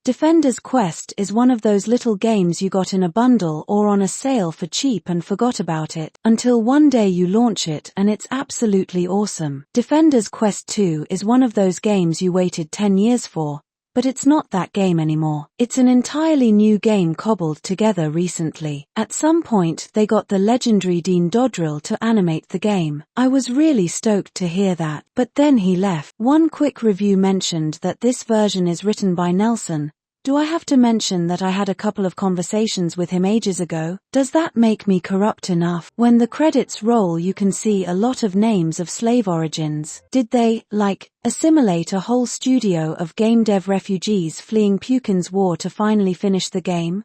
Defender's Quest is one of those little games you got in a bundle or on a sale for cheap and forgot about it, until one day you launch it and it's absolutely awesome. Defender's Quest 2 is one of those games you waited 10 years for, but it's not that game anymore. It's an entirely new game cobbled together recently. At some point they got the legendary Dean Dodrill to animate the game. I was really stoked to hear that, but then he left. One quick review mentioned that this version is written by Nelson. Do I have to mention that I had a couple of conversations with him ages ago? Does that make me corrupt enough? When the credits roll you can see a lot of names of slave origins. Did they, like, assimilate a whole studio of game dev refugees fleeing Pukin's war to finally finish the game?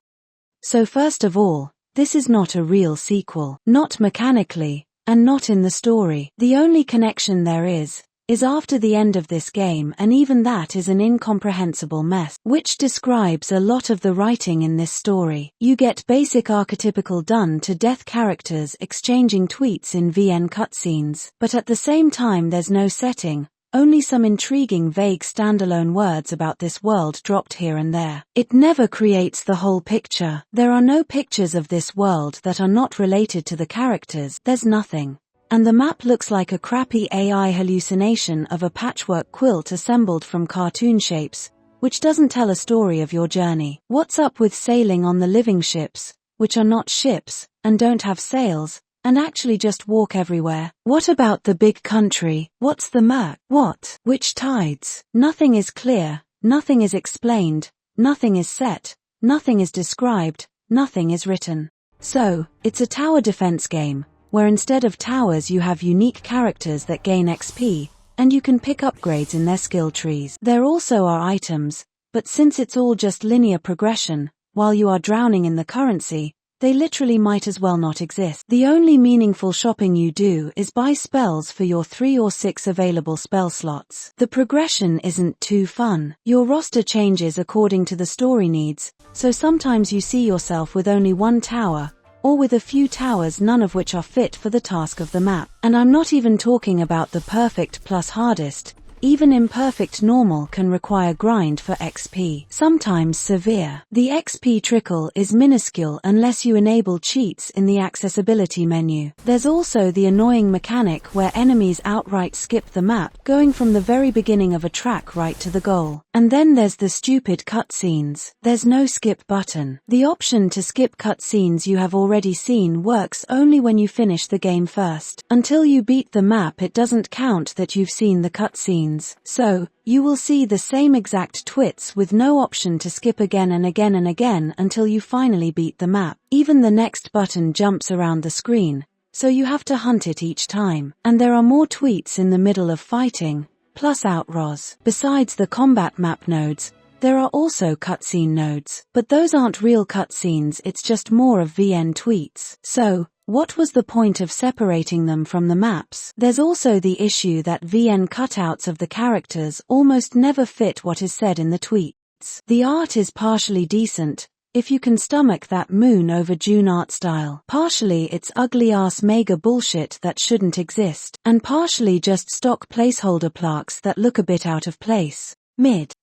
So first of all, this is not a real sequel. Not mechanically, and not in the story. The only connection there is after the end of this game, and even that is an incomprehensible mess, which describes a lot of the writing in this story. You get basic archetypical done-to-death characters exchanging tweets in VN cutscenes, but at the same time there's no setting, only some intriguing vague standalone words about this world dropped here and there. It never creates the whole picture. There are no pictures of this world that are not related to the characters. There's nothing. And the map looks like a crappy AI hallucination of a patchwork quilt assembled from cartoon shapes, which doesn't tell a story of your journey. What's up with sailing on the living ships, which are not ships, and don't have sails, and actually just walk everywhere? What about the big country? What's the map? What? Which tides? Nothing is clear, nothing is explained, nothing is set, nothing is described, nothing is written. So, it's a tower defense game, where instead of towers you have unique characters that gain XP, and you can pick upgrades in their skill trees. There also are items, but since it's all just linear progression, while you are drowning in the currency, they literally might as well not exist. The only meaningful shopping you do is buy spells for your 3 or 6 available spell slots. The progression isn't too fun. Your roster changes according to the story needs, so sometimes you see yourself with only one tower, or with a few towers none of which are fit for the task of the map. And I'm not even talking about the perfect plus hardest. Even imperfect normal can require grind for XP, sometimes severe. The XP trickle is minuscule unless you enable cheats in the accessibility menu. There's also the annoying mechanic where enemies outright skip the map, going from the very beginning of a track right to the goal. And then there's the stupid cutscenes. There's no skip button. The option to skip cutscenes you have already seen works only when you finish the game first. Until you beat the map it doesn't count that you've seen the cutscenes. So, you will see the same exact twits with no option to skip again and again and again until you finally beat the map. Even the next button jumps around the screen, so you have to hunt it each time. And there are more tweets in the middle of fighting, plus outrows. Besides the combat map nodes, there are also cutscene nodes. But those aren't real cutscenes, it's just more of VN tweets. So, what was the point of separating them from the maps? There's also the issue that VN cutouts of the characters almost never fit what is said in the tweets. The art is partially decent, if you can stomach that moon over June art style. Partially it's ugly-ass mega bullshit that shouldn't exist, and partially just stock placeholder plaques that look a bit out of place. Mid.